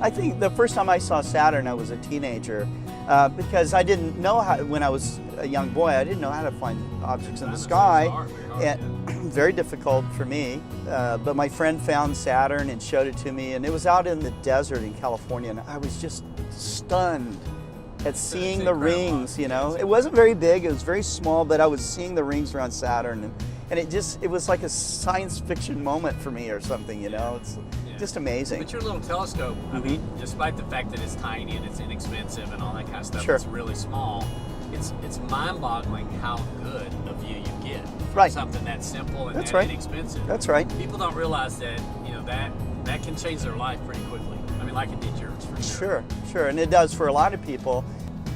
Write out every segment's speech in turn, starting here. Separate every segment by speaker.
Speaker 1: I think the first time I saw Saturn, I was a teenager, because I didn't know how, when I was a young boy, I didn't know how to find objects in the sky. And very difficult for me, but my friend found Saturn and showed it to me, and it was out in the desert in California, and I was just stunned at seeing the rings, you know. It wasn't very big, it was very small, but I was seeing the rings around Saturn, and it was like a science fiction moment for me or something, you know. It's just amazing.
Speaker 2: But your little telescope, I mean, despite the fact that it's tiny and it's inexpensive and all that kind of stuff, it's really small. It's mind-boggling how good a view you get from something that's simple and inexpensive.
Speaker 1: That's right.
Speaker 2: People don't realize that, you know, that can change their life pretty quickly. I mean, like it did yours, for sure.
Speaker 1: Sure, and it does for a lot of people.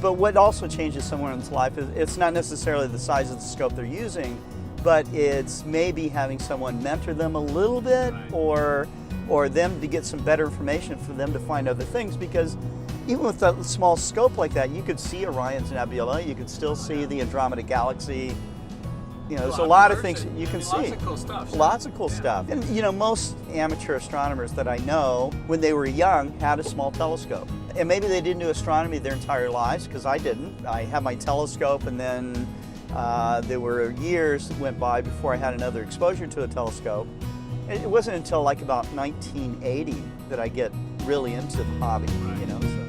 Speaker 1: But what also changes someone's life is it's not necessarily the size of the scope they're using, but it's maybe having someone mentor them a little bit, or them to get some better information for them to find other things, because even with a small scope like that, you could see Orion's Nebula, you could still see the Andromeda Galaxy. You know, there's a lot of things that you can see.
Speaker 2: Lots of cool stuff.
Speaker 1: Lots of cool stuff. And you know, most amateur astronomers that I know, when they were young, had a small telescope. And maybe they didn't do astronomy their entire lives, because I didn't. I had my telescope, and then there were years that went by before I had another exposure to a telescope. It wasn't until like about 1980 that I get really into the hobby, you know. So.